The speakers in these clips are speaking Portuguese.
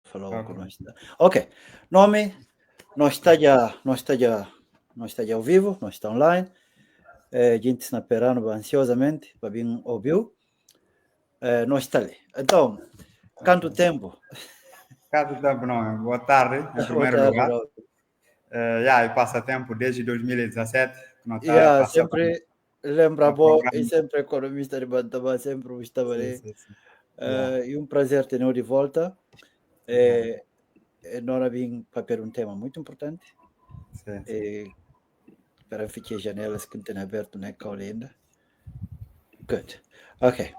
falou com nós. Ok, nome, nós está já ao vivo, nós está online. A gente está esperando ansiosamente para vir ouvir. Nós está ali. Então, quanto tempo? Quanto tempo não? Boa tarde, em primeiro lugar. E passa tempo desde 2017 que não está sempre lembra bom e sempre economista de Bantaba, sempre estava ali. E um prazer ter de volta. Nós vim para ter um tema muito importante. Para ficar janelas que tem aberto na Caolinda. Good. Ok.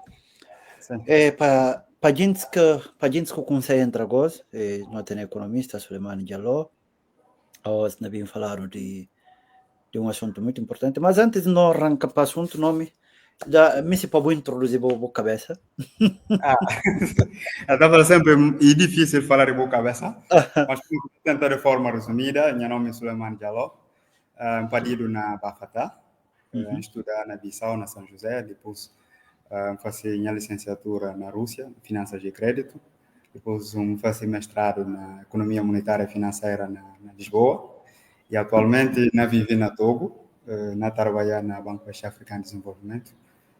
Para gente que consegue entrar agora, nós temos economista Suleiman Jaló. Nós vim falar de um assunto muito importante. Mas antes de não arrancar para o assunto, nome, me se pode introduzir a boa cabeça. Estava sempre difícil falar de boa cabeça, mas tentar de forma resumida. Meu nome é Suleiman Jaló, partido na Bafata, estudar na Bissau, na São José, depois fazer minha licenciatura na Rússia, Finanças de Crédito, depois fazer mestrado na Economia Monetária e Financeira na Lisboa, e atualmente vivo na Togo, na trabalhar na Banco West African de Desenvolvimento,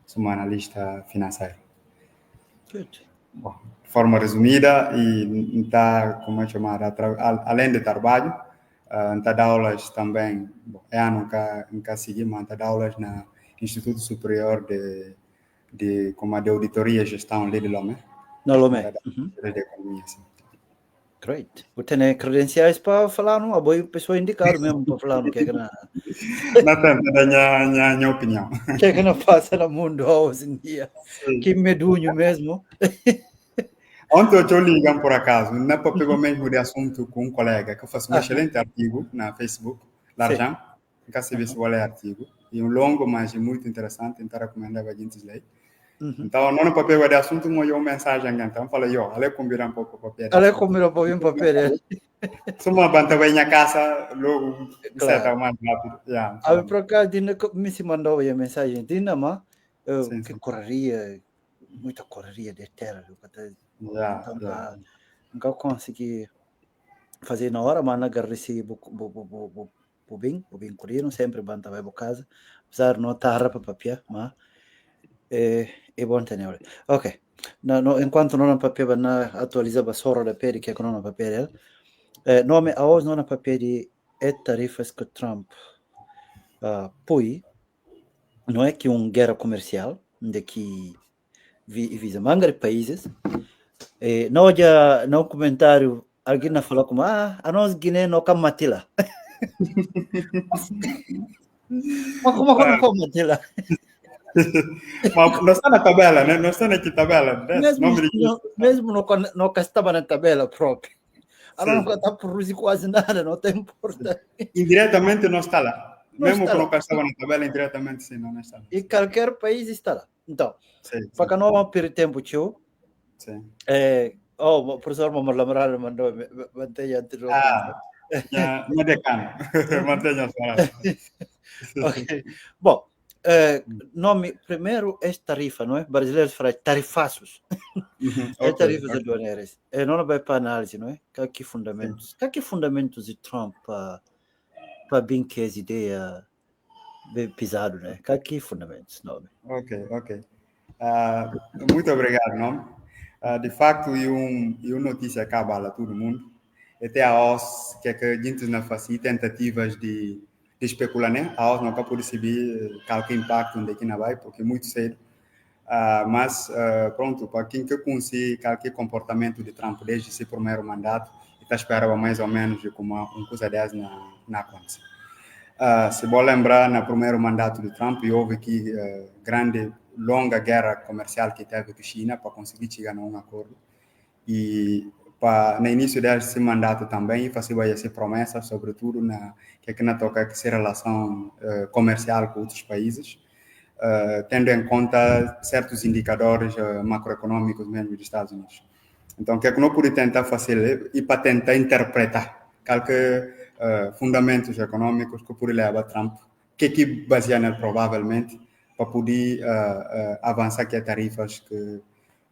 sou analista financeiro. Bom, de forma resumida, e está, como é chamado, além de trabalho, está dando aulas também, nunca segui, mas está dando aulas no Instituto Superior de Auditoria e Gestão de Lomé. Na Lomé. De economia, sim. Great. Você tem credenciais para falar, não? A boa pessoa indicar mesmo para falar, não quer que não. Na tenta da minha opinião. Que não passa no mundo hoje em dia. Que medunho mesmo. Ontem eu ligam por acaso, não é para pegar o mesmo de assunto com um colega que faz um excelente artigo na Facebook, Larjan, nunca se viu se ler artigo, e um longo, mas muito interessante, então recomendo a gente ler. Então, não é para pegar de assunto, mas eu mensagem, então, falei, ale combinar um pouco o papel. Ale combinar um pouco o papel. Se uma banda vai na casa, logo, certo, mais rápido. A por acaso, me se mandou a mensagem, Dinama, que correria, muita correria de terra. Nunca consegui fazer na hora, mas na garrisi o bem colhido, sempre banda vai para casa, apesar de não estar para papel, mas é bom ter. Ok. Enquanto não papel na atualiza a sora da peri que não papel, nome a hoje não papel de tarifas que Trump poi, não é que guerra comercial de que visa manga de países. Não já no comentário alguém falou como a nós Guiné não cam matila. Mas como não matila? Mas não está na tabela, né? Não está na tabela. Mesmo não estava na tabela própria. Não está por quase nada, não tem importância. Indiretamente não está lá. Mesmo que não estava na tabela, indiretamente sim, não está lá. E qualquer país está lá. Então, para que não vamos perder tempo, tio. Sim. O professor Mamar mandou mantenha anterior. Não decano. Mantenha só. Ok. Bom, nome primeiro é tarifa, não é? Brasileiros falam tarifaços. É tarifas aduaneiras. Não vai para análise, não é? Que fundamentos de Trump para bem que essa ideia pisado, né? Que fundamentos, nome? Ok. Muito obrigado, não? De facto, e uma notícia acaba lá todo mundo. Até a OS, que a gente não faz tentativas de especular, né? A OS nunca pode saber qual impacto onde que não vai, porque é muito cedo. Mas, pronto, para quem que conhece qualquer comportamento de Trump desde seu primeiro mandato, está esperando mais ou menos de como uma coisa dessas na acontece. Se vou lembrar, no primeiro mandato de Trump, houve aqui longa guerra comercial que teve com a China para conseguir chegar a um acordo. E no início desse mandato também, fazia essa promessa, sobretudo que na toca essa relação comercial com outros países, tendo em conta certos indicadores macroeconômicos mesmo dos Estados Unidos. Então, o que não pude tentar fazer e para tentar interpretar qualquer fundamentos econômicos que por levar Trump, que baseia provavelmente para poder avançar que tarifas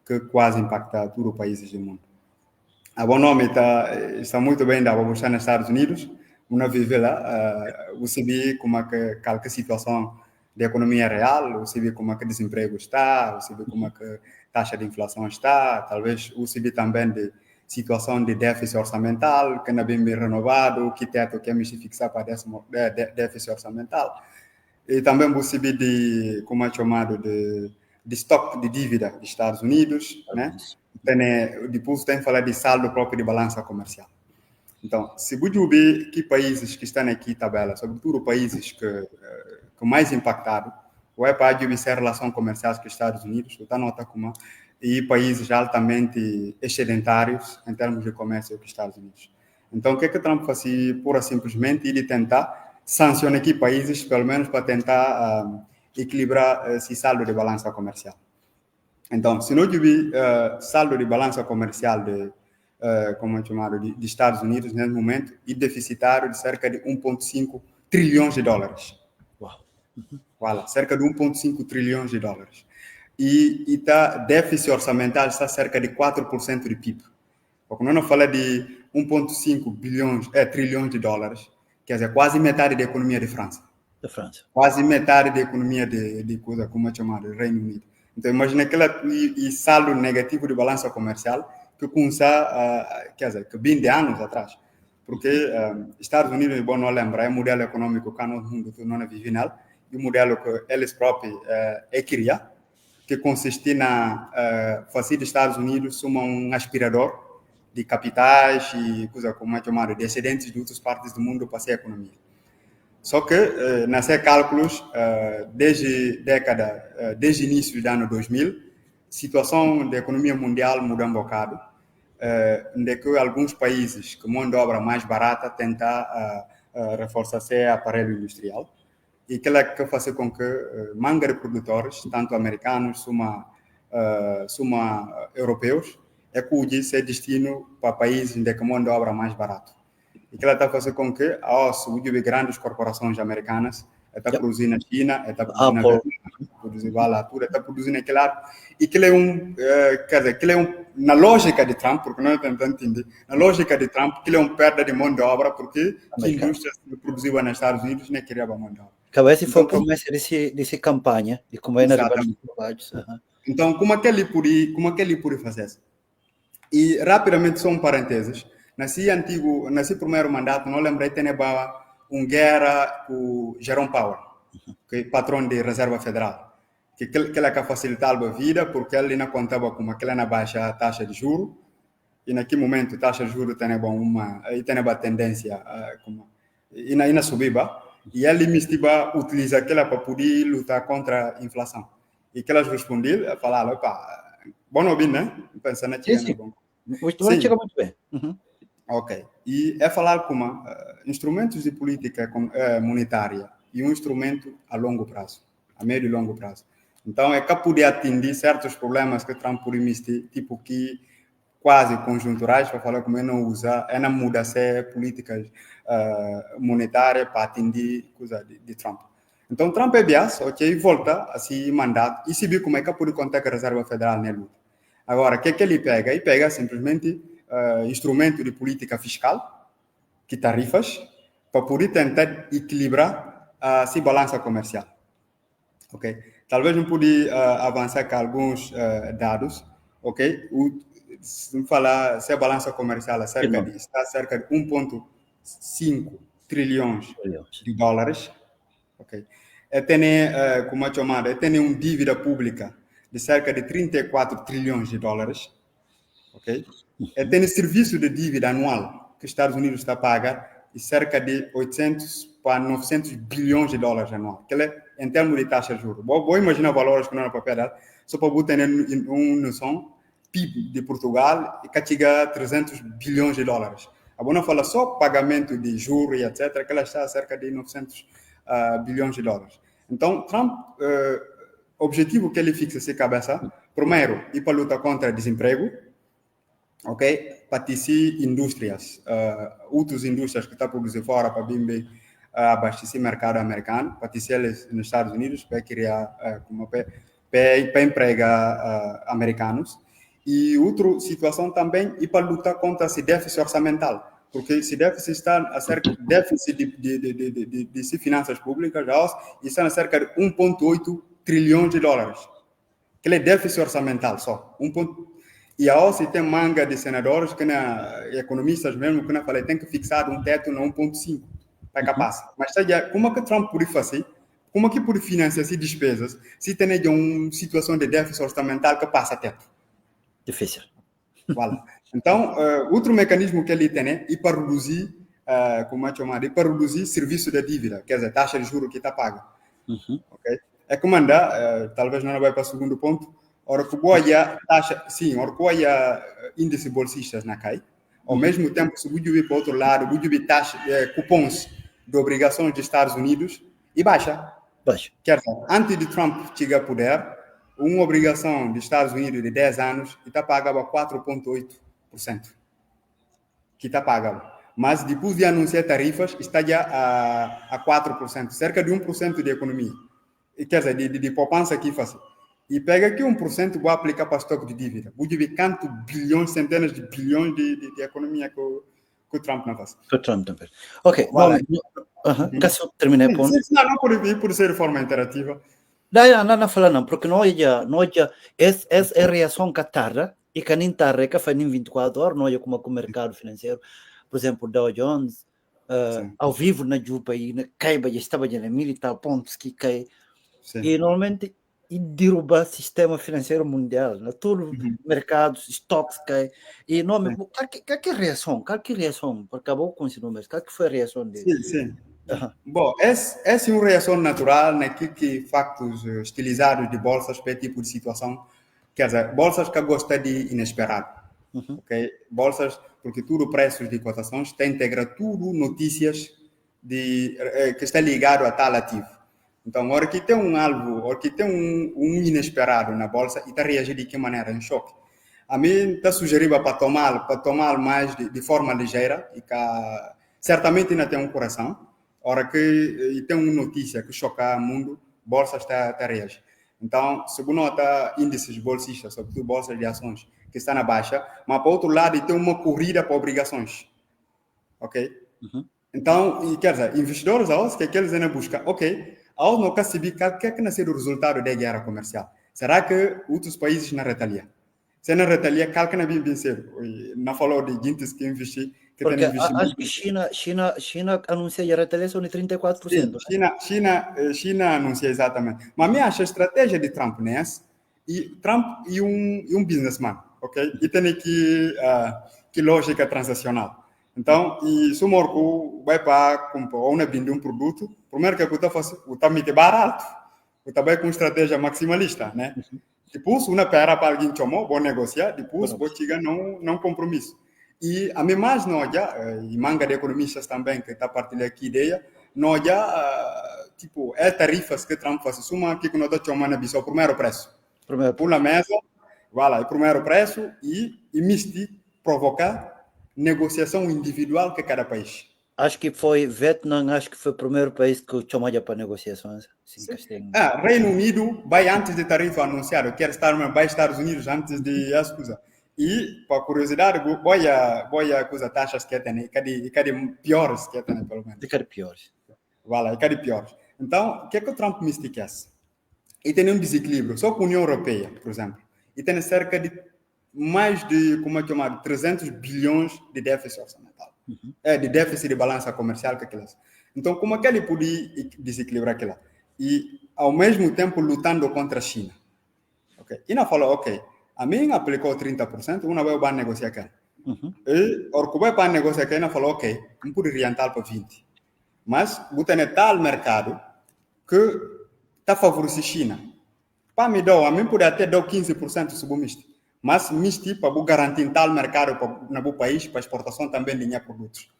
que quase impactam todos os países do mundo. a bom nome está muito bem da Bolsa nos Estados Unidos. Uma vive lá, você vê como é que a situação da economia real, você vê como é que o desemprego está, você vê como é que a taxa de inflação está, talvez você vê também de situação de déficit orçamental, que não é bem renovado, que teto que é se fixar para déficit orçamental. E também você vê de, como é chamado, de estoque de dívida dos Estados Unidos, né? Depois tem que falar de saldo próprio de balança comercial. Então, se você ver que países que estão aqui tabela, sobretudo países que mais impactados, ou é para a relação comercial com os Estados Unidos, está nota como e países altamente excedentários em termos de comércio com os Estados Unidos. Então, o que Trump faz pura simplesmente ele tentar sancionar aqui países, pelo menos para tentar equilibrar esse saldo de balança comercial. Então, se nós tiver saldo de balança comercial como é chamado, de Estados Unidos, nesse momento, e deficitário de cerca de 1,5 trilhões de dólares. Uau. Voilà, cerca de 1,5 trilhões de dólares. E tá, déficit orçamental está cerca de 4% de PIB. Porque nós não falamos de 1,5 trilhões de dólares, quer dizer, quase metade da economia de França. Da França. Quase metade da economia de coisa, como é chamado, Reino Unido. Então, imagina aquele saldo negativo de balança comercial que começa, quer dizer, que 20 anos atrás. Porque Estados Unidos, bom, não lembra, é o modelo econômico que no mundo não é vivinal, e o modelo que eles próprios criam, que consiste na fazer dos Estados Unidos um aspirador de capitais e coisa como é chamado, de excedentes de outras partes do mundo para a economia. Só que, nesses cálculos, desde o início do ano 2000, a situação da economia mundial mudou um bocado, onde que alguns países com mão de obra mais barata tentam reforçar seu aparelho industrial, e que faz com que manga de produtores, tanto americanos como europeus, acudem seu destino para países onde que mão de obra mais barato. E que ela está fazendo com que as grandes corporações americanas estão produzindo na China, estão produzindo na Vietnã, produzindo lá tudo, estão produzindo aquele lado. E que quer dizer, que na lógica de Trump, porque nós tentamos entender, na lógica de Trump, que é perda de mão de obra, porque as indústrias que produziam nos Estados Unidos não queriam mão de obra. Talvez foi promessa dessa campanha, de como é na Então, como é que ele podia fazer isso? E, rapidamente, só parênteses. Nesse primeiro mandato, não lembrei de ter uma guerra com Jerome Powell, que é patrão de Reserva Federal, que ele facilitava a vida, porque ele não contava com aquela baixa taxa de juros, e naquele momento a taxa de juros tem uma tendência e na subida, e ele utiliza aquela para poder lutar contra a inflação. E que elas responderam, falaram, bom ouvir, né? Pensando que é bom. Chega muito bem. Ok. E é falar como instrumentos de política monetária e um instrumento a longo prazo, a médio e longo prazo. Então, é que poder atender certos problemas que Trump poderia mistir, tipo que quase conjunturais, para falar como ele não usa, é não muda políticas monetárias para atender coisa de Trump. Então, Trump é bias, ok, volta a se mandato e se viu como é que pode contar com a Reserva Federal na luta. Agora, o que ele pega? Ele pega simplesmente instrumento de política fiscal, que tarifas, para poder tentar equilibrar a balança comercial. Ok? Talvez não pude avançar com alguns dados, ok? Se falar se a balança comercial está cerca de 1,5 trilhões de dólares, ok? Como é chamado? Tem uma dívida pública de cerca de 34 trilhões de dólares, ok? Tem serviço de dívida anual que os Estados Unidos está a pagar de cerca de 800 para 900 bilhões de dólares anual, que é em termos de taxa de juros. Vou imaginar valores que não é para papel, só para você ter uma noção, PIB de Portugal que chega a 300 bilhões de dólares. A boa fala só pagamento de juros e etc., que ela está a cerca de 900 bilhões de dólares. Então, Trump, o objetivo que ele fixa se cabeça, primeiro, ir para a luta contra o desemprego, ok? Para tecer indústrias, outras indústrias que estão produzindo fora para bem abastecer o mercado americano, para tecer nos Estados Unidos, para criar, para empregar americanos. E outra situação também é para lutar contra esse déficit orçamental. Porque esse déficit está a cerca déficit de finanças públicas, está a cerca de 1,8 trilhões de dólares. Que é déficit orçamental só. E a OSCE tem manga de senadores, que economistas mesmo, que falei, tem que fixar um teto no 1,5 para capaz. Mas como é que Trump pode fazer? Como é que pode financiar essas despesas se tem uma situação de déficit orçamental que passa teto? Difícil. Voilà. Então, outro mecanismo que ele tem é para reduzir, como é chamado, para reduzir serviço de dívida, quer dizer, taxa de juros que está paga. Okay? É como anda, talvez não vai para o segundo ponto, ora que boia taxa, sim, ora que boia índice bolsistas na CAI, ao mesmo tempo, se você vir para o outro lado, você vir taxa, cupons de obrigações dos Estados Unidos e baixa. Quer dizer, antes de Trump chegar ao poder, uma obrigação dos Estados Unidos de 10 anos está pagava 4,8%. Que está pagando. Mas depois de anunciar tarifas, está já a 4%, cerca de 1% de economia. Quer dizer, de poupança que faz. E pega aqui 1%, vou aplicar para estoque de dívida. Vou ver quanto bilhões, centenas de bilhões de economia que o Trump não faz. Que o Trump não faz. Ok, vamos. Caso terminei o ponto. Não pode ser de forma interativa. Não fala não, porque nós já essa reação que tarda e que nem tarda, que faz em 24 horas, nós como o mercado financeiro, por exemplo, Dow Jones, ao vivo na Juba e cai, estava já na militar pontos que cai, e normalmente derruba o sistema financeiro mundial, né? Todos os mercados, stocks cai, e não, que reação, porque acabou com esse número, que foi a reação dele? Sim. Bom, essa é uma reação natural naquilo que factos estilizados de bolsas para esse tipo de situação. Quer dizer, bolsas que gostam de inesperado. Okay? Bolsas, porque tudo preços de cotações está integra tudo notícias que está ligado a tal ativo. Então, hora que tem um alvo, hora que tem um inesperado na bolsa, e está reagindo de que maneira? Em choque. A mim está sugerindo para tomar mais de forma ligeira e que certamente ainda tem um coração. Hora que tem uma notícia que choca o mundo, bolsa está reagindo. Então, segundo nota índices bolsistas, sobretudo bolsas de ações, que está na baixa, mas para outro lado tem uma corrida para obrigações. Ok? Então, quer dizer, investidores, que eles ainda buscam, ok, ao não saber o que é que nascer o resultado da guerra comercial. Será que outros países não retaliam? Se não retaliam, qual que não vem vencer? Não falou de gente que investir. Porque acho que China anuncia a retaliação de 34%. Sim, China anuncia exatamente. Mas a acho a estratégia de Trump nessa, e Trump é um businessman, ok? E tem que lógica transacional. Então, e se o Morco vai para comprar ou vender um produto, primeiro que está fazendo, está muito barato, está bem com estratégia maximalista, né? Depois, uma pera para alguém chamar, vou negociar, depois vou chegar não compromisso. E a mim mais nós já, e manga de economistas também que está partilhando aqui ideia, nós já, tipo, tarifas que Trump faz, suma que nós estamos chamando de o primeiro preço. Pula a mesa, voilà, o primeiro preço e misti provocar negociação individual que cada país. Acho que foi Vietnã, acho que foi o primeiro país que chamou para negociações. Reino Unido vai antes de tarifa anunciada, quer estar vai Estados Unidos antes de escusa. E, para curiosidade, vai a coisa taxas que tem, cada piores que tem, pelo menos. Cada piores. Voilà, cada piores. Então, o que é que o Trump me esquece? E tem um desequilíbrio. Só com a União Europeia, por exemplo, e tem cerca de mais de, como é que chamado, 300 bilhões de déficit orçamental. De déficit de balança comercial que aquelas. Então, como é que ele pode desequilibrar aquilo? E, ao mesmo tempo, lutando contra a China. Okay? E não falou, ok, a mim aplicou 30%, uma vez vai negociar aqui. E, o que vai para negociar aqui, não falou, ok, não pode orientar para 20%. Mas, você tem tal mercado que está favorecendo a China. Para me dar, a mim pode até dar 15% submisto. Mas misti para garantir tal mercado no país para exportação também de produtos.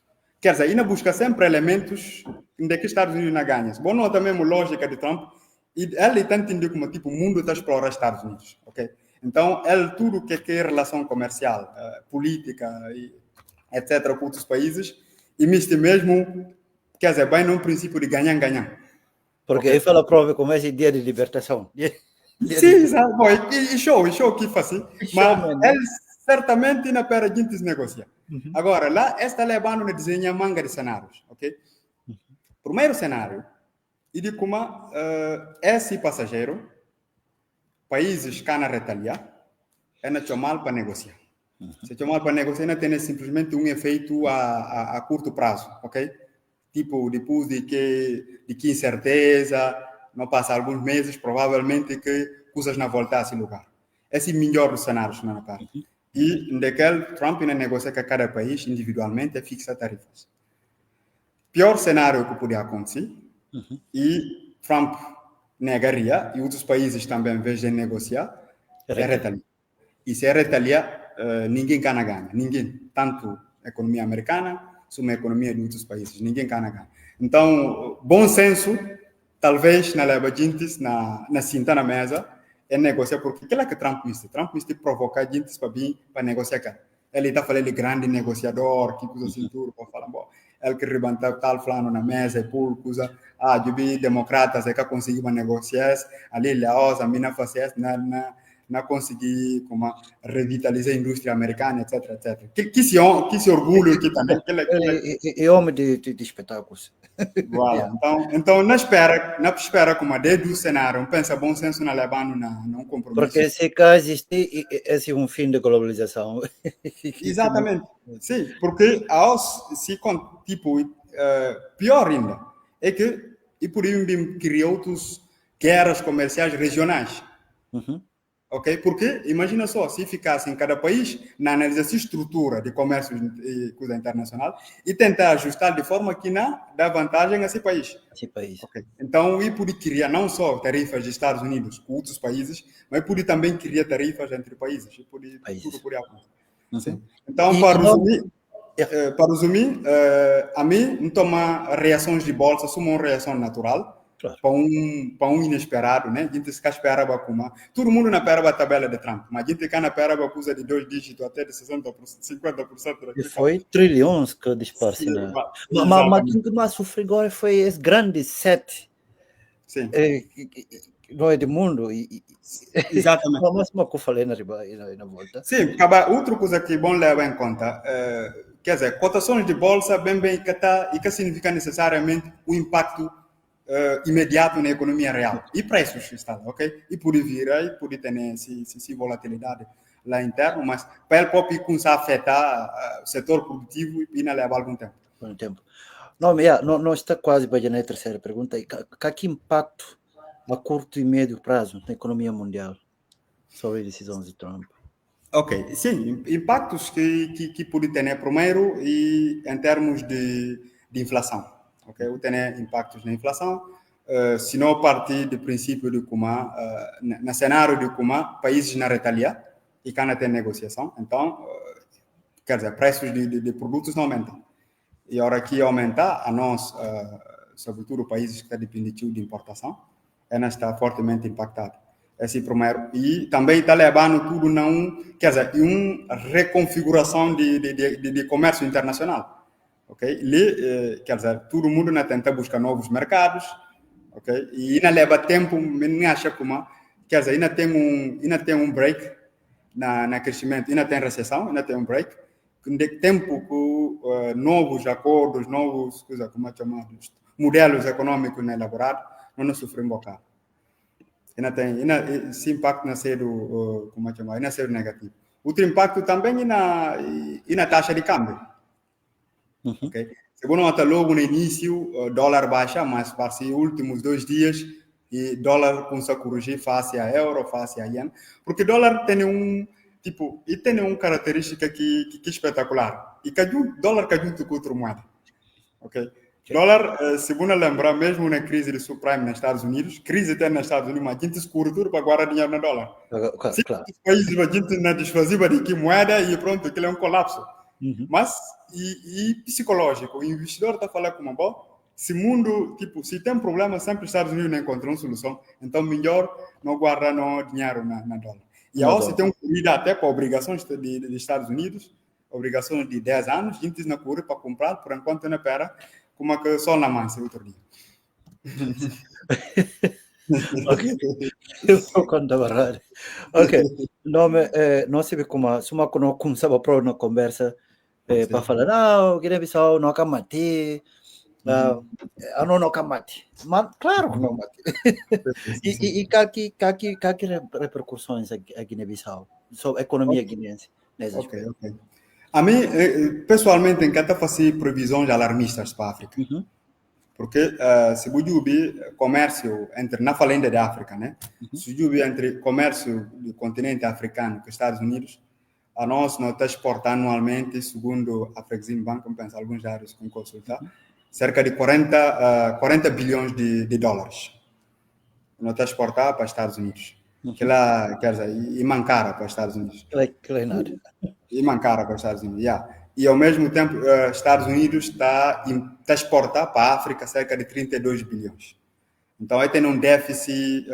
Quer dizer, ainda busca sempre elementos de que Estados Unidos não ganha. Bom, não também a lógica de Trump, e ele está entendendo como tipo o mundo está explorando Estados Unidos, ok? Então, ele tudo que é relação comercial, política, etc., com outros países, e misti mesmo, quer dizer, bem num princípio de ganhar. Porque ele fala prova como essa ideia de libertação. Sim, sabe? Bom, e show que faz assim. Mas Showman, né? eles certamente não para a gente negociar. Agora, lá, esta levando a desenhar manga de cenários, ok? Primeiro cenário, e de como esse passageiro, países que na retaliar, é na mal para negociar. Se chamar para negociar, não tem simplesmente um efeito a curto prazo, ok? Tipo, depois de que incerteza, não passa alguns meses, provavelmente que coisas não voltam a esse lugar. Esse é o melhor dos cenários, na parte. E daquele, Trump ainda negocia com cada país individualmente e fixa tarifas. Pior cenário que podia acontecer, e Trump negaria, e outros países também, em vez de negociar, é retaliar. E se é retaliar, ninguém ganha. Ninguém. Tanto a economia americana, como a economia de outros países. Ninguém ganha. Então, bom senso, talvez na leva gente na cinta na mesa, é negociar, porque aquilo é que Trump disse. Trump disse provocar gente para vir para negociar. Ele está falando de grande negociador, que coisa assim tudo, para falar, bom, ele que rebenta tal falando na mesa, e por coisa, de vi democratas é que conseguiu negociar, ali Laos, a mina fazer, na conseguir como revitalizar a indústria americana, etc, etc. Que se orgulho que também. É homem de espetáculos. Voilà. Então não espera como desde o cenário, pensa bom senso na levando num compromisso. Porque se cá existe, esse é um fim da globalização. Exatamente. Sim, porque se tipo pior ainda é que e por isso criou outras guerras comerciais regionais. Ok? Porque imagina só, se ficasse em cada país na análise essa estrutura de comércio e coisa internacional e tentar ajustar de forma que não dá vantagem a esse país. Okay? Então, e podia criar não só tarifas dos Estados Unidos com outros países, mas podia também criar tarifas entre países. Tudo podia acontecer. Então, para resumir, a mim não toma reações de bolsa, só uma reação natural. Claro. Para um inesperado, né? A gente se esperava como todo mundo na esperava a tabela de Trump, mas a gente cá na esperava coisa de 2 dígitos até de 60%, 50%. E foi trilhões que disparce, né? Mas quem que mais sofreu agora foi esse grande 7. Sim. Não é do mundo. Exatamente. Mas como eu falei na volta. Sim, outra coisa que é bom levar em conta, quer dizer, cotações de bolsa bem que significa necessariamente o impacto imediato na economia real e preços está, ok? E pode vir aí pode ter essa volatilidade lá interno, mas para ele próprio começar a afetar o setor produtivo e não leva algum tempo. Não está quase para a terceira pergunta. Que impacto a curto e médio prazo na economia mundial sobre as decisões de Trump? Ok, sim, impactos que pode ter primeiro e em termos de inflação. Ok, eu tenho impactos na inflação. Se não a partir do princípio de como no cenário de como países na retaliar e cá não tem negociação, então quer dizer preços de produtos não aumentam e a hora que aumentar a nós sobretudo países que estão dependentes de importação, ela está fortemente impactada. Esse primeiro e também está levando tudo quer dizer uma reconfiguração de comércio internacional. Ok, quer dizer todo mundo na tenta buscar novos mercados. Ok, e ainda leva tempo, me acha como, quer dizer, ainda tem um break na crescimento, ainda tem recessão, ainda tem um break, de tempo com novos acordos, novos, como é chamado, modelos econômicos elaborados, não sofrem um bocado. Ainda esse impacto na ser como é chamado, ainda ser negativo. Outro impacto também na taxa de câmbio. Ok. Segundo nota logo no início, o dólar baixa, mas para os últimos 2 dias, e dólar começou a corrigir face a euro, face a yen, porque dólar tem uma característica que é espetacular. E dólar que junto com outra moeda. Ok? Dólar, segundo lembrar, mesmo na crise de subprime nos Estados Unidos, crise até nos Estados Unidos, mas a gente escura tudo para guardar dinheiro no dólar. Se os países a gente não desfazia de que moeda e pronto, aquilo é um colapso. Mas, e psicológico, o investidor está falando como, bom, se mundo, se tem problema, sempre os Estados Unidos não encontram uma solução, então melhor não guardar no dinheiro na dólar. E aí, se tem uma corrida até para obrigações de Estados Unidos, obrigações de 10 anos, a gente não corre para comprar, por enquanto não espera, como que só na mansa outro dia. Ok, eu vou contar a verdade. Ok, nós sempre como suma quando começava a uma conversa para Sim. falar, não, Guiné-Bissau não quer matar, Uhum. não quer matar. Mas claro que não mate. Sim, sim. Que repercussões a Guiné-Bissau sobre a economia guinense nesse Ok, aspecto? ok. A mim, pessoalmente, encanta fazer previsões alarmistas para a África. Uhum, Porque se você ver comércio entre, na falenda da África, né? uhum, Se você ver entre comércio do continente africano com os Estados Unidos, a nós está exportando anualmente, segundo a Afrexim Bank, como penso alguns dados com consultar, uhum, cerca de 40 bilhões de dólares. Nós está exportar para os Estados Unidos. Que uhum. lá, quer dizer, e mancara para os Estados Unidos. Que é nada. E mancara para os Estados Unidos, yeah. E ao mesmo tempo, Estados Unidos está a exportar para a África cerca de 32 bilhões. Então, aí tem um déficit,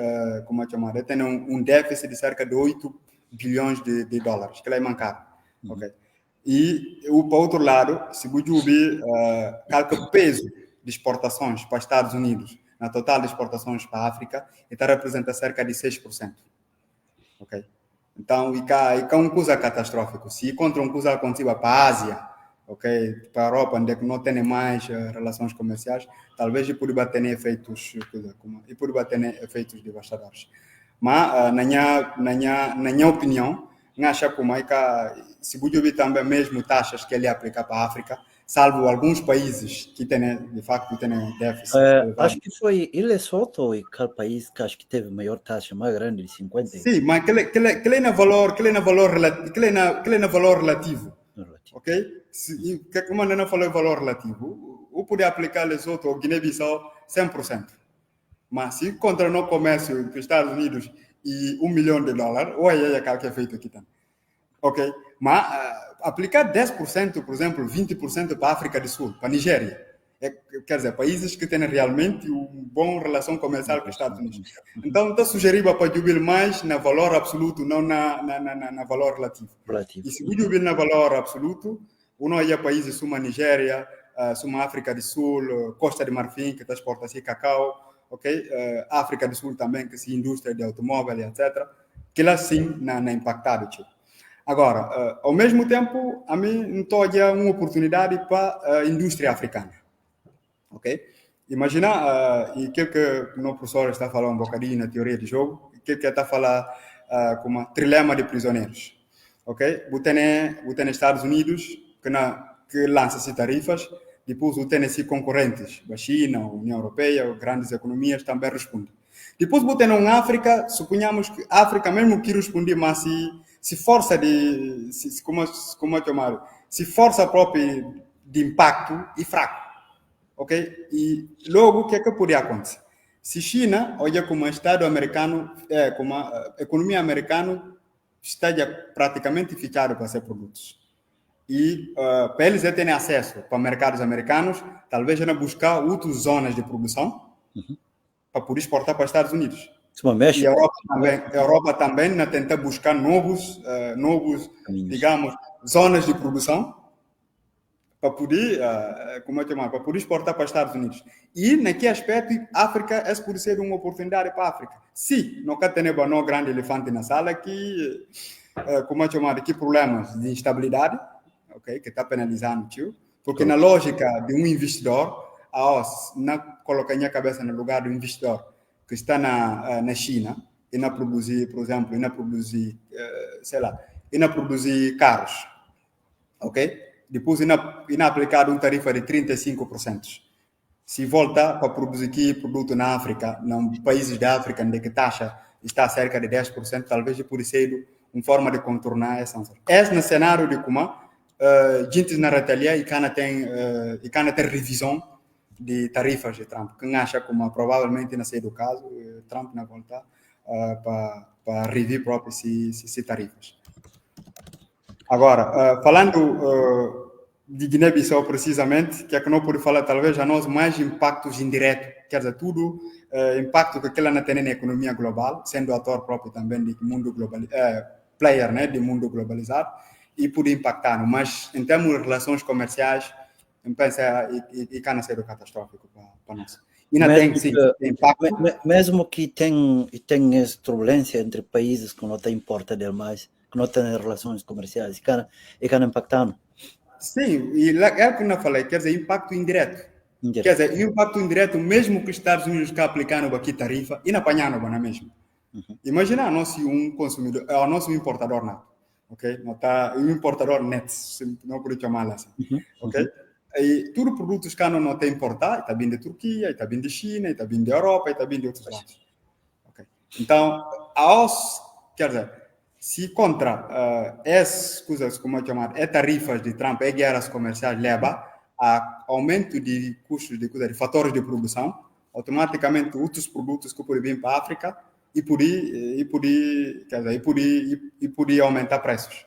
como é chamado? Aí tem um déficit de cerca de 8 bilhões de dólares, que lá é mancar. Uhum. Ok? E, para o outro lado, se você ver, calca peso de exportações para os Estados Unidos, na total de exportações para a África, está representa cerca de 6%. Ok? Então, e cá um coisa catastrófico. Se encontra um coisa acontecida para a Ásia, ok? Para a Europa, onde não tem mais relações comerciais, talvez poderia ter efeitos, e poderia ter efeitos devastadores. Mas, na minha opinião, não acho que se você ver também mesmo taxas que ele aplica para a África, salvo alguns países que têm, de facto, têm déficit elevado. Acho que foi Lesoto e qual país que acho que teve maior taxa, mais grande de 50 Sim, mas aquele é na valor, valor relativo. no relativo. Ok? Como a Nana falou em valor relativo, o poder aplicar les outros ao Guiné-Bissau 100%. Mas se contra no comércio entre os Estados Unidos e $1 milhão, ou aí é que é feito aqui também. Ok? Mas aplicar 10%, por exemplo, 20% para a África do Sul, para a Nigéria, quer dizer, países que têm realmente uma boa relação comercial com os Estados Relação Unidos. comercial. Uhum. Então, está sugerido para subir mais na valor absoluto, não na valor relativo. Relativo. E se você subir na valor absoluto, uno aí países como a Nigéria, como a África do Sul, Costa de Marfim, que está exportando assim, cacau, ok? África do Sul também, que se indústria de automóvel, etc. Que lá sim, na impactado, tipo. Agora, ao mesmo tempo, a mim não estou a uma oportunidade para a indústria africana. Ok? Imagina, e que o professor está falando um bocadinho na teoria de jogo, que está falando como trilema de prisioneiros. Ok? Você tem Estados Unidos, que lança-se tarifas, depois você tem concorrentes, a China, a União Europeia, grandes economias também respondem. Depois você tem uma África, suponhamos que a África mesmo que responde, mas se força como é chamado, se força própria de impacto e fraco. Ok? E logo, o que é que poderia acontecer? Se China, olha como o Estado americano, como a economia americana está já praticamente fechado para ser produtos. E para eles terem acesso para mercados americanos, talvez ainda buscar outras zonas de produção Uhum. para poder exportar para os Estados Unidos. Suma E México. A Europa também na tenta buscar novos, Caminhos. digamos, zonas de produção para poder, como é que chama? Para poder exportar para os Estados Unidos. E, naquele aspecto, a África é por ser uma oportunidade para a África. Sim, não quer ter um grande elefante na sala que, como é que chama? Que problemas de instabilidade, ok? Que está penalizando, tio. Porque na Corrupção. lógica de um investidor, não colocar minha cabeça no lugar do investidor que está na China e não produzir, por exemplo, e não produzir, sei lá, e não produzir carros, ok? Depois ainda aplicado uma tarifa de 35%. Se volta para produzir aqui produto na África, em países da África, onde a taxa está cerca de 10%, talvez por ser uma forma de contornar essa sanção. Esse no cenário de como gente na retalha e cana tem revisão de tarifas de Trump. Quem acha como provavelmente não sei do caso, Trump na volta para rever próprio se tarifas. Agora, falando de Guiné-Bissau precisamente, que é que não pode falar talvez a nós mais impactos indiretos, quer dizer, tudo impacto que aquela não tem na economia global, sendo ator próprio também do mundo player, né, do mundo globalizado, e pode impactar, mas em termos de relações comerciais, eu penso que não ser catastrófico para nós. ainda tem, sim, tem impacto. Mesmo que tem essa turbulência entre países que não importa dele mais, que não têm relações comerciais, e can impactando. Sim, e é o que eu falei, quer dizer, impacto indireto. Quer dizer, impacto indireto, mesmo que os Estados Unidos cá aplicando aqui tarifa, e não apanhando, não é mesmo? Imagina nós consumidor, o nosso importador neto, ok? Não tá, o importador neto, não por chamar assim, ok? E tudo produtos que não tem importar, está vindo de Turquia, está vindo de China, está vindo da Europa, está vindo de outros lados. Okay? Então, quer dizer, se contra essas coisas, como é chamado, tarifas de Trump e guerras comerciais leva a aumento de custos de fatores de produção, automaticamente outros produtos que podem vir para a África e poder aumentar preços.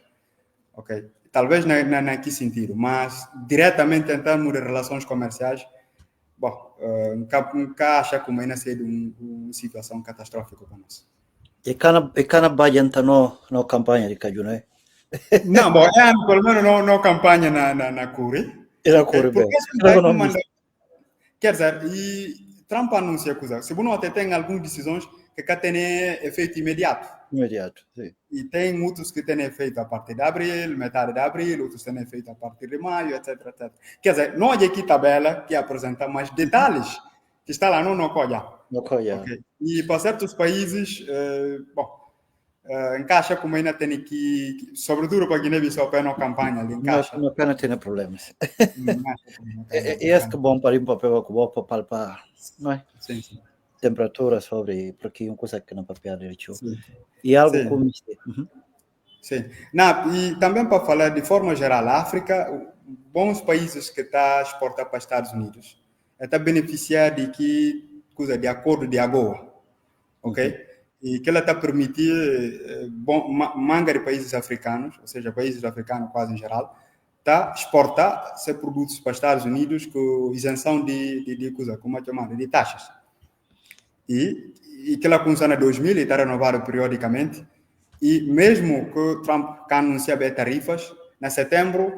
Ok? Talvez não que sentido, mas diretamente em termos de relações comerciais, bom, nunca acha como ainda ser uma situação catastrófica para nós. E cana bajanta no campanha de Caju, não é? Não, bom, pelo menos não campanha na Curi. Okay? Porque quer dizer, e Trump anuncia coisa. Se você até tem algumas decisões que têm efeito imediato. Imediato, sim. E tem outros que têm efeito a partir de abril, metade de abril, outros têm efeito a partir de maio, etc, etc. Quer dizer, não é aqui tabela que apresenta mais detalhes que está lá no colha. Okay? E para certos países, encaixa como ainda tem que, sobretudo para Guiné-Bissau, para a campanha, ele encaixa. Não pena ter problemas. E esse que bom para ir para o palpar, não é? Sim, sim. Temperatura sobre, porque coisa que não papel direito. E algo como isso. Sim. Não, e também para falar de forma geral, a África, bons países que está a exportar para os Estados Unidos, está a beneficiar de que coisa de acordo de AGOA, ok? E que ela está a permitir manga de países africanos, ou seja, países africanos quase em geral, tá exportar seus produtos para os Estados Unidos com isenção de coisa, como é chamado, de taxas. E que ela funciona em 2000 e está renovado periodicamente. E mesmo que Trump anuncia tarifas, em setembro,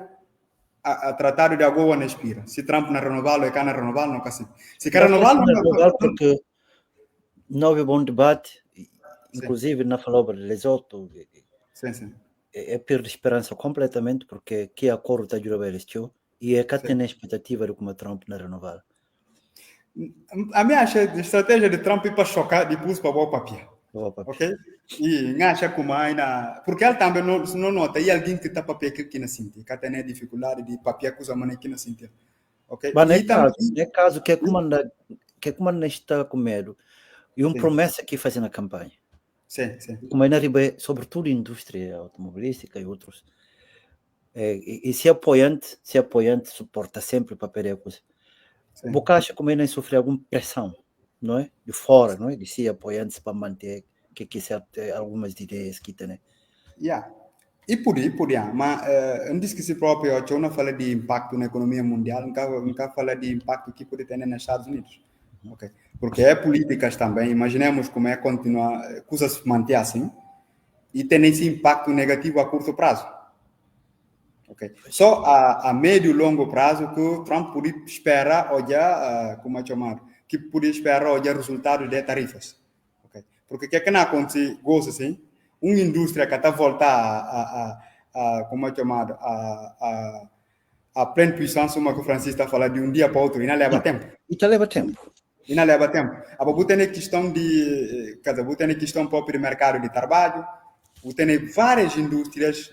a tratado de AGOA não expira. Se Trump não renová-lo, e não renová-lo, não assim. Se quer renová-lo, não. Porque não houve bom debate, inclusive na falou de Lesoto. Sim. É perder esperança completamente, porque que acordo está jurando eles e é que tem a expectativa de como Trump não renovar. A minha estratégia de Trump é para chocar depois para o papel. Ok? E acha como ainda. Porque ele também não nota. E alguém que está papel que não sente. Que tem dificuldade de papel que usa maneira que não sente. Ok? Mas é caso que comanda está com medo. E uma promessa que faz na campanha. Sim. Como ainda ribe, sobretudo indústria automobilística e outros. E se apoiante suporta sempre para perder a coisa. Você acha como ainda sofre alguma pressão, não é? De fora, não é? De ser apoiantes para manter que quiser ter algumas ideias que tem. E podia, mas não diz que se próprio, eu não falo de impacto na economia mundial, nunca falo de impacto que pode ter nos Estados Unidos. Okay? Porque é políticas também, imaginemos como é continuar, coisas se manter assim, e tem esse impacto negativo a curto prazo. Okay? Só a médio e longo prazo que o Trump pode esperar olhar, como é chamado, que pode esperar olhar resultados de tarifas. Okay? Porque o que não acontece, gosto assim, uma indústria que está a voltar como é chamado, a plena puissance, uma que o Francisco está falando de um dia para o outro, e não leva tempo. E leva tempo. E não leva tempo. Você tem questão de, quer dizer, você tem questão própria de mercado de trabalho, você tem várias indústrias,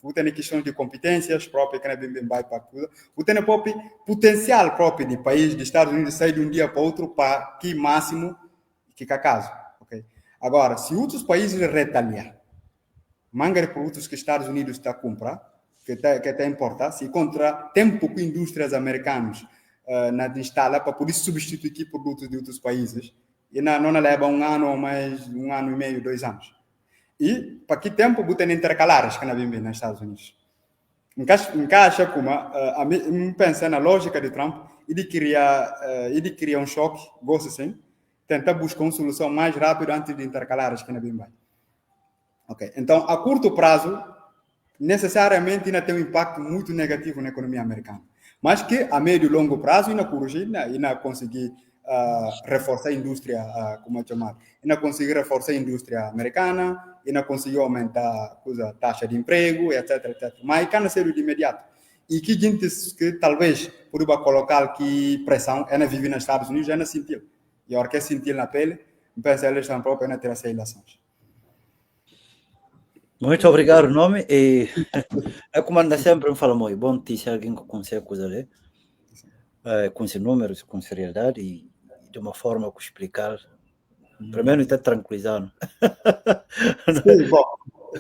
você tem questão de competências próprias que não vem bem para tudo, você tem próprio potencial próprio de país, de Estados Unidos, sair de um dia para o outro para que máximo que caso. Okay? Agora, se outros países retaliar, manga de produtos que os Estados Unidos está a comprar, que está a importar, se encontra tempo que indústrias americanas instalam para poder substituir produtos de outros países, e não leva um ano ou mais, 1 ano e meio, 2 anos. E para que tempo você tem intercalares que não vêm nos Estados Unidos? Encaixa como, pensa na lógica de Trump, ele cria um choque, gosta assim, tentar buscar uma solução mais rápida antes de intercalares que não vêm bem. Okay. Então, a curto prazo, necessariamente ainda tem um impacto muito negativo na economia americana. Mas que a médio e longo prazo ainda corrigir, ainda conseguir reforçar a indústria, como é chamado, ainda conseguiu reforçar a indústria americana, ainda conseguiu aumentar a taxa de emprego, etc, etc. Mas não ser de imediato. E que gente que talvez poderia colocar que pressão é na viver nos Estados Unidos, é na sentir. E a hora que sentir na pele, pensa eles estão próprios na ter as eleições. Muito obrigado, nome. E é como anda sempre me fala muito. Bom notícia, alguém que consegue coisa ali, com esses números, com seriedade e de uma forma que explicar. Primeiro está tranquilizando. Sim, bom.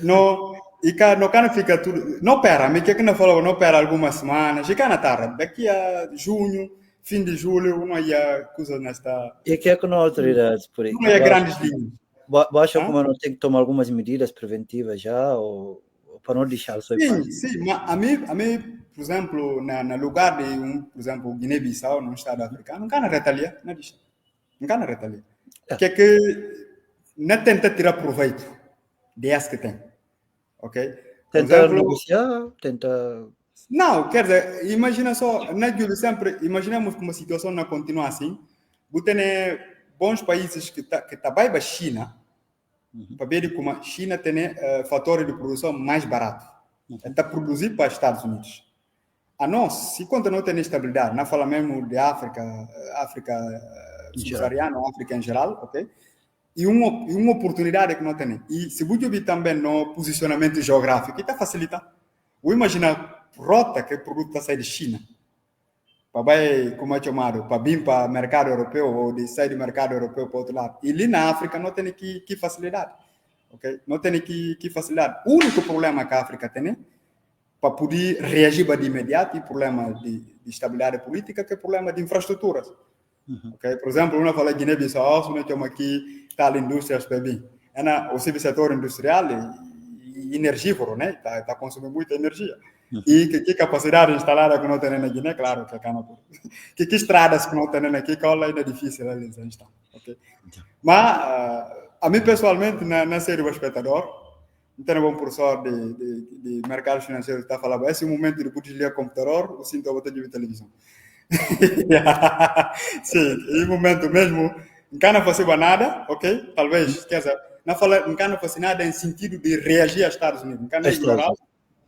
No, e cá, no cana fica tudo. Não pera, me que não falou, não pera algumas semanas. E cá na tarde, daqui a junho, fim de julho, não ia coisa nesta. E que é que não autoridades por aí? Não ia grandes linhas. Baixa como não tem que tomar algumas medidas preventivas já, ou para não deixar só Sim, sim, mas a mim, por exemplo, na lugar de por exemplo, Guiné-Bissau, num estado africano, não cana retaliar, não deixa. Não cana retaliar. Que não tenta tirar proveito desse que tem. Ok? Por tenta exemplo, negociar, tenta. não, quer dizer, imagina só, na Júlio sempre, imaginamos que uma situação não continua assim, você tem bons países que tá bem para a China, para ver como a China tem fatores de produção mais baratos, está produzir para os Estados Unidos. A nós, se quando não tem estabilidade, não fala mesmo de África subsaariana, África em geral, ok? E uma oportunidade que não tem. E se você ver também no posicionamento geográfico, está facilitando. Vou imaginar rota que o produto está saindo de China, para como é chamado, para vir para o mercado europeu ou de sair do mercado europeu para o outro lado. E ali na África não tem que facilidade, ok? Não tem que facilidade. O único problema que a África tem para poder reagir de imediato é problema de estabilidade política, que é problema de infraestruturas. Okay? Por exemplo, uma fala Guiné-Bissau, nós temos aqui tal indústrias para bem. O setor industrial e energívoro, né? Tá consumindo muita energia. E que capacidade instalada que não tem na Guiné, claro, que é não. Que estradas que não tem aqui, que é difícil eles instalar. Okay? Mas, a mim pessoalmente, não ser um espectador, então um professor de mercado financeiro está falando, esse é o momento de poder ligar o computador, o sinto botar de televisão. Sim, em momento mesmo, não fazia nada, ok? Talvez, quer dizer, não fazia nada em sentido de reagir aos Estados Unidos. Não é ignorar,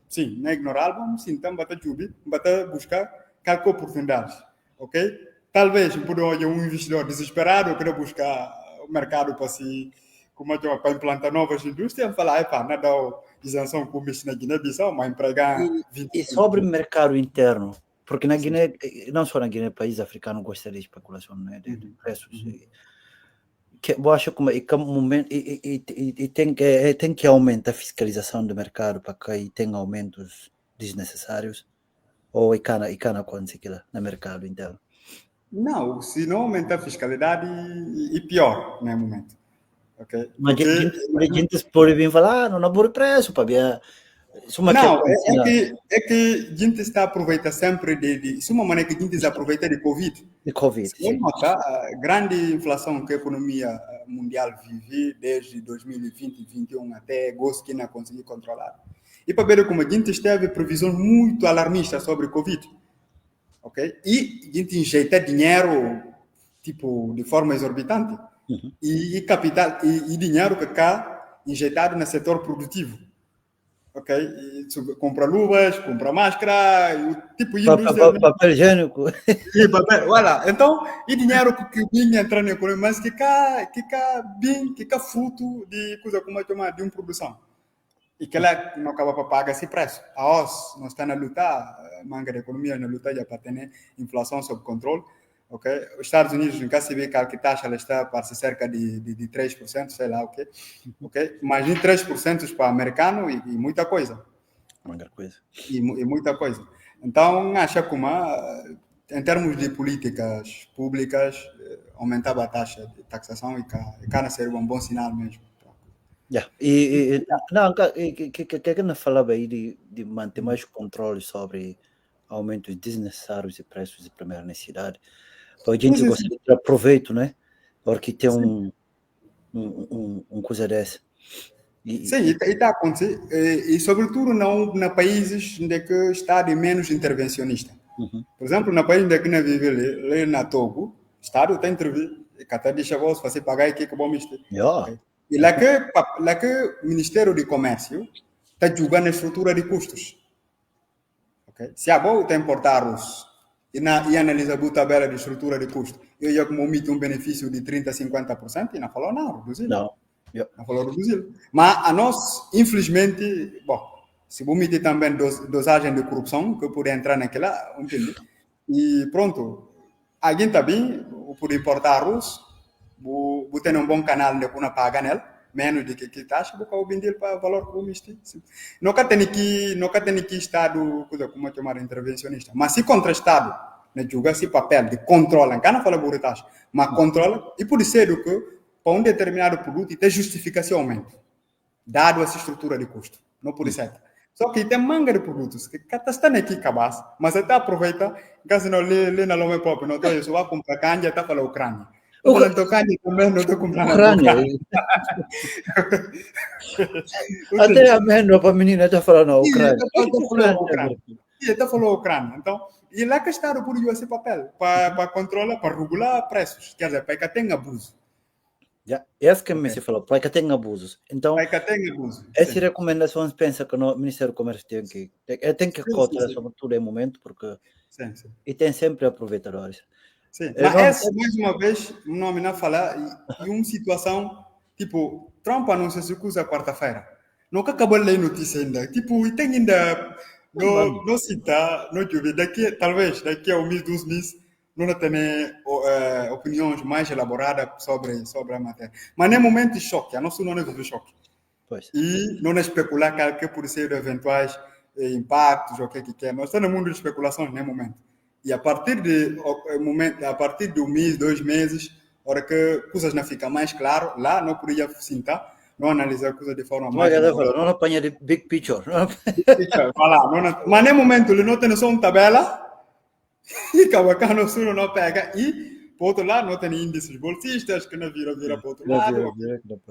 sim, não é ignorar, vamos sim, então bater subir, bater buscar qualquer oportunidade, ok? Talvez um investidor desesperado queira buscar o mercado para se, para implantar novas indústrias, falar, não dá isenção com o bicho na Guiné-Bissau, mas empregar 20 E sobre o mercado interno, porque na Guiné, não só na Guiné, país africano gosta de especulação, né, de preços. Que eu acho que momento tem que aumentar a fiscalização do mercado para que tenha aumentos desnecessários, ou e cana quando se quer no mercado interno. Não, se não aumentar a fiscalidade, e pior, no momento. Okay? Mas a gente pode vir falar, não há por preço, para ver. Não, é que a gente está aproveitando sempre isso é uma maneira que a gente se aproveita de Covid. De Covid, sim. Nota, a grande inflação que a economia mundial vive desde 2020 e 2021 até agosto que não conseguiu controlar. E para ver como a gente teve previsões muito alarmistas sobre Covid. Ok? E a gente injeta dinheiro tipo de forma exorbitante. E capital e dinheiro que cá injetado no setor produtivo. Ok? E compra luvas, compra máscara, tipo indústria. Papel higiênico. E papel, olha. Então, e dinheiro que vinha entrando na economia, mas que cá fruto de coisa como de uma produção. E que ela não acaba para pagar esse preço. A OS não está na luta, manga da economia na luta já para ter inflação sob controle. Okay? Os Estados Unidos, nunca se vê que a taxa ela está para cerca de 3%, sei lá o quê. Okay? Imagine 3% para americano e muita coisa. Muita coisa. E muita coisa. Então, acho que em termos de políticas públicas, aumentava a taxa de taxação e cá seria um bom sinal mesmo. Yeah. Que não falava aí de manter mais controle sobre aumentos desnecessários de preços de primeira necessidade. Então, a gente gosta de ter proveito, né? Porque tem um coisa dessa. Sim, e está acontecendo. E sobretudo não na países onde que está de menos intervencionista. Por exemplo, no país onde que não vive ali na Togo, Estado tem intervir, e até deixa você fazer pagar aqui que bom mister. Yeah. Okay. E lá que o Ministério do Comércio está julgando a estrutura de custos. Okay. Se a boa tem importar os e analisa a tabela de estrutura de custo, eu já como omite benefício de 30% a 50% e não falou não, reduzir. Não. Yeah. Não falou reduzir. Mas a nós, infelizmente, bom, se omite também dosagem de corrupção, que eu puder entrar naquela, entende? E pronto, alguém está bem, por importar arroz, vou ter um bom canal de não pagar nele, menos do que taxa, vou vender para valor que vou investir. Nunca tem que Estado, como é chamar intervencionista, mas se contra Estado, né, julga esse papel de controle, não quero falar por taxa, mas controla, e pode ser que para um determinado produto tem justificação aumento, dado essa estrutura de custo, não pode ser. Só que tem manga de produtos que está aqui cabaz, mas até aproveita, caso não lê na lome pop, não estou isso, vai comprar canha, está para a Ucrânia. Eu falando que canha também não estou comprando Ucrânia. Até a menina para a menina está falando Ucrânia. Está falando Ucrânia. Então, e lá que está por esse papel, para controlar, para regular preços, quer dizer, para que tenha abuso. Já, esse que me se falou, para que tenha abusos. Então, essas recomendações pensa que o Ministério do Comércio tem que contar sobre tudo em momento, porque e tem sempre aproveitadores. Sim, mas mais uma vez, não me falar, e uma situação, tipo, Trump anunciou se usa quarta-feira. Nunca acabou de ler notícia ainda. Tipo, e tem ainda, não cita, não tive, talvez daqui a um mês, 2 meses, não tem opiniões mais elaboradas sobre a matéria. Mas no momento de choque, a nossa não vive choque. Pois. E não especular que pode ser eventuais impactos ou o que quer. Nós estamos no mundo de especulações no momento. E a partir do mês, 2 meses, hora que coisas não ficam mais claras, lá não podia sentar, não analisar coisas de forma mais... Não apanha de big picture. Mas no momento, ele não tem só uma tabela, e cada não pega, e por outro lado, não tem índices bolsistas, que não vira para o outro lado.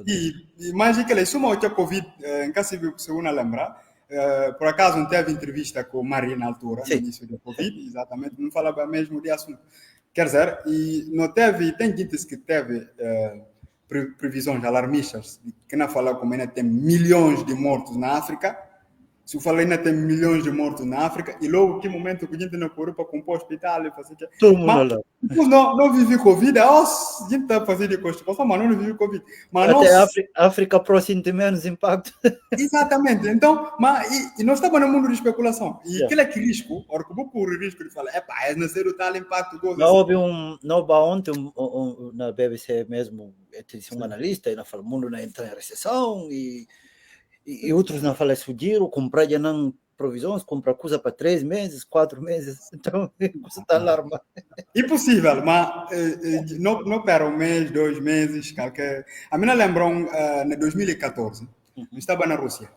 E mais que ele suma o Covid, em caso se uma lembrar, por acaso não teve entrevista com o Maria na altura, no início do Covid, exatamente, não falava mesmo de assunto. Quer dizer, e não teve, tem gente que teve previsões alarmistas, que não fala como ainda tem milhões de mortos na África. Se eu falei ainda tem milhões de mortos na África, e logo que momento que a gente não correu para compor hospital e fazer que... Mas não vive Covid, a gente está fazendo constipação, mas não vive Covid. Mas até a África Pro sente menos impacto. Exatamente. Então, e nós estamos no mundo de especulação. E aquele risco, a hora que eu vou correr o risco de falar, é nascer tal impacto. Não houve ontem, na BBC mesmo, um analista, e falou, o mundo não entra em recessão, e outros não falam isso, comprar já não provisões, comprar coisa para 3 meses, 4 meses, então você está alarmado. Impossível, mas não para 1 mês, 2 meses, qualquer... A mim lembrou em 2014, eu estava na Rússia.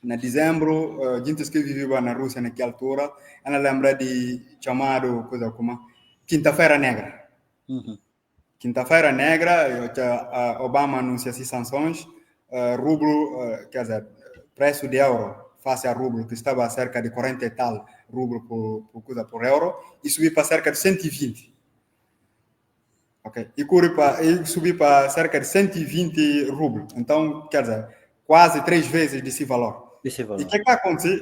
Em dezembro, gente que vivia na Rússia naquela altura, ela lembra de chamado coisa como Quinta-feira Negra. Quinta-feira Negra, Obama anuncia as sanções, rublo, quer dizer, preço de euro face a rublo, que estava a cerca de 40 e tal rublo por euro, e subiu para cerca de 120. Ok? E subiu para cerca de 120 rublos. Então, quer dizer, quase 3 vezes desse valor. E o que aconteceu?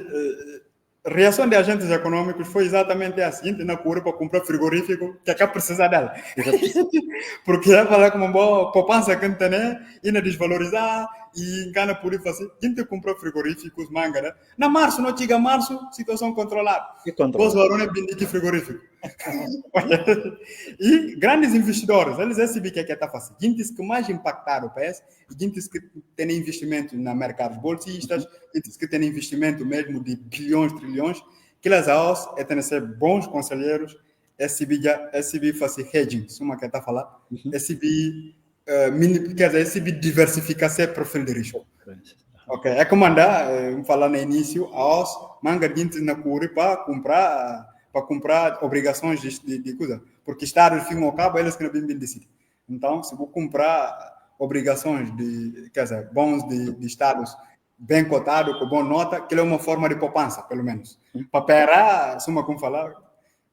A reação de agentes econômicos foi exatamente a seguinte: na cura para comprar frigorífico, que é precisa dela. Porque ela fala como uma poupança que não tem, e não desvalorizar, e engana por isso assim. Gente comprou frigoríficos, manga, né? Na março, não chega março, situação controlada. Os varões vendem frigorífico. E grandes investidores, eles recebem o que está fazendo. Gente que mais impactaram o país, gente que têm investimento na mercados bolsistas, gente que têm investimento mesmo de bilhões, trilhões, que elas é têm ser bons conselheiros, SB fazer hedging, uma que está falando, SB diversificar seu perfil de risco. Ok, é como andar, falar no início, manga gente na cura para comprar obrigações de coisa, porque Estado, fim ao cabo, eles que não bem decidem. Então, se vou comprar obrigações bons de Estados bem cotados, com boa nota, que é uma forma de poupança, pelo menos. Para parar, como falar,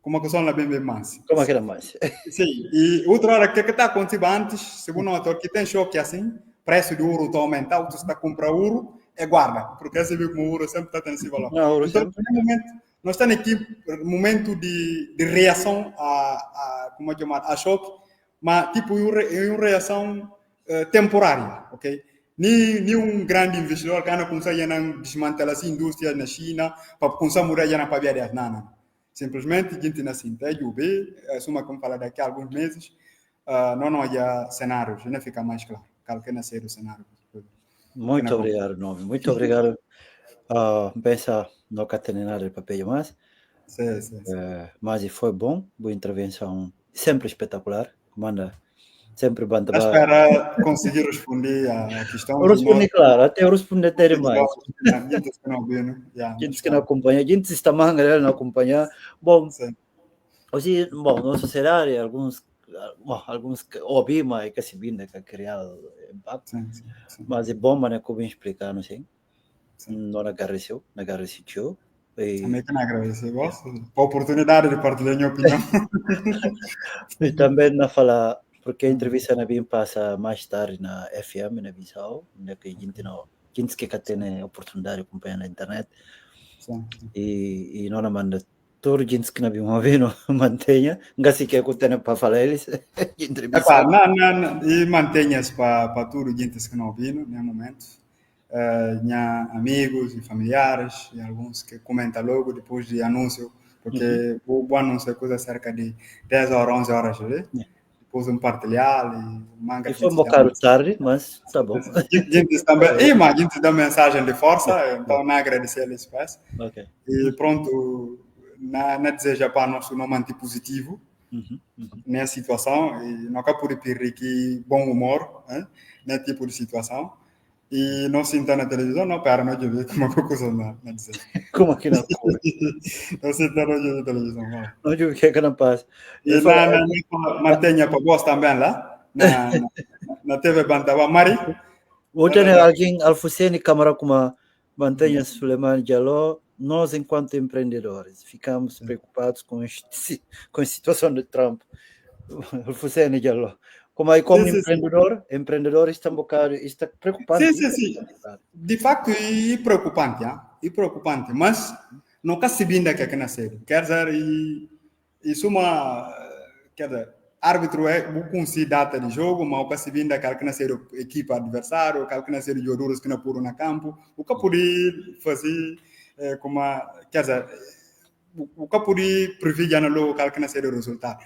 como que são lá bem mais. Como é que era mais? Sim, e outra hora que está acontecendo antes, segundo o autor, que tem choque assim, preço do ouro está aumentando, você está comprando ouro, é guarda, porque você vê como o ouro sempre está tendo esse valor. Não, ouro Então, sempre. no momento, nós estamos aqui, momento de reação como é que chama, a choque, mas tipo, é uma reação temporária, ok? Nenhum grande investidor que não consegue desmantelar as indústrias na China para conseguir mudar já na pavia não. Simplesmente a gente assim, até ver, assuma como falar daqui a alguns meses, não há cenários, não fica mais claro. Qualquer nascer o cenário. Muito obrigado, nome. Muito obrigado. Pensa no catenário de papel mais. Sim, sim, sim. Mas foi bom, boa intervenção, sempre espetacular. Comanda, sempre bom. Espero conseguir responder à questão. Eu respondi, claro, até eu respondi até demais. Gente que não vê, né? Gente que não acompanha, gente está manga não acompanha. Bom, Sim. assim, bom, nosso cenário, alguns ouvi, mas que se vinda que criado impacto. Sim, sim. Mas é bom, mas como explicar, não sei. Não agradeceu. Também que não agradeço a oportunidade de partilhar minha opinião. E também na fala, porque a entrevista na BIM passa mais tarde na FM, na Bissau, onde que a gente que tem a oportunidade de acompanhar na internet. Sim. E não manda todo a gente que na BIM mantenha, assim que eu tenho para falar eles, entrevista. Não, e mantenha-se para tudo, gente que não ouviram, no momento. Minha amigos e familiares, e alguns que comentam logo depois de anúncio, porque o anúncio é coisa cerca de 10 horas, 11 horas, né? Depois partilhar e manga. E foi um bocado tarde, mas tá bom. Gente também, mas gente dá mensagem de força, então não agradecer eles faz. Okay. E pronto, não deseja para nós não manter positivo nessa situação, e não acaba por pedir que bom humor, nesse tipo de situação. E não sinta na televisão, não para, não de ver como é que coisa não dizer. Como aqui não não sinta na televisão, não. Não digo que não passa. E mantenha para vós também lá, na TV Bantaba Mari. Hoje alguém, Alfocene Câmara, como mantenha Suleiman Jaló, nós, enquanto empreendedores, ficamos preocupados com a situação de Trump. Alfocene Jaló. Como empreendedor está um bocado, está preocupante. Sim. De facto, é preocupante, mas não está se vindo aqui na série. Quer dizer, isso quer dizer, árbitro é o data de jogo, mas o que se vindo aqui na série equipe adversária, o que na série de jogadores que não puram na campo, o que pode fazer como, quer dizer, o que pode prever já no local que na série o resultado.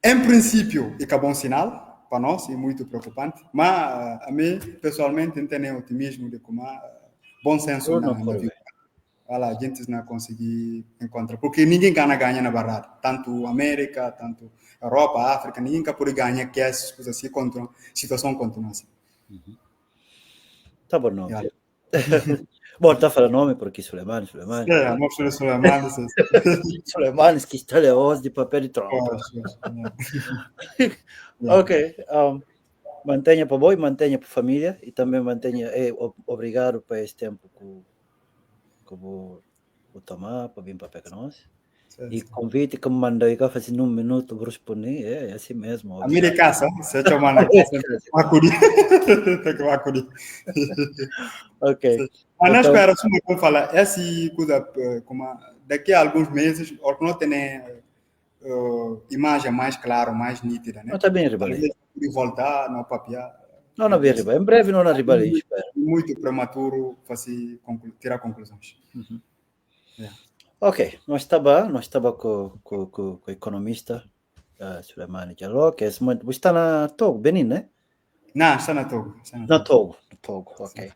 Em princípio, é bom sinal para nós, é muito preocupante, mas a mim, pessoalmente, tenho otimismo de como bom senso na vida. A gente não conseguir encontrar, porque ninguém ganha na barrada, tanto América, tanto Europa, África, ninguém pode ganhar que essas coisas assim, contra situação continua assim. Tá bom, não. Bom, está falando nome porque Suleiman. É, mostra Suleiman. Suleiman, que está hoje de papel de Trump. Ok. Mantenha para boi, mantenha para família e também mantenha. Obrigado por esse tempo que vou tomar para vir para pegar nós. E convite que me mandei cá fazer num minuto para responder, é assim mesmo. Americana, você chama na casa, ok. Mas não espera, como falar, essa coisa, como daqui a alguns meses, ou não tem imagem mais clara, mais nítida, né? Não está bem, Ribali. De voltar, não papiar. Não, não, Ribali. Em breve não na Ribali, espero. Muito prematuro para se tirar conclusões. Ok, nós estava com o economista Suleiman Jaló, que é muito. Você está na Togo, Benin, né? Não, está na Togo. Na Togo, ok.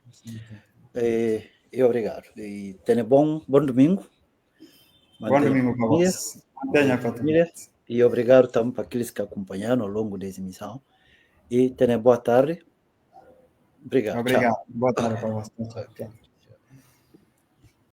E obrigado. E tenha bom domingo. Bom domingo para vocês. Mantenha para tudo. E obrigado também para aqueles que acompanharam ao longo dessa emissão. E tenha boa tarde. Obrigado. Obrigado. Boa tarde para vocês.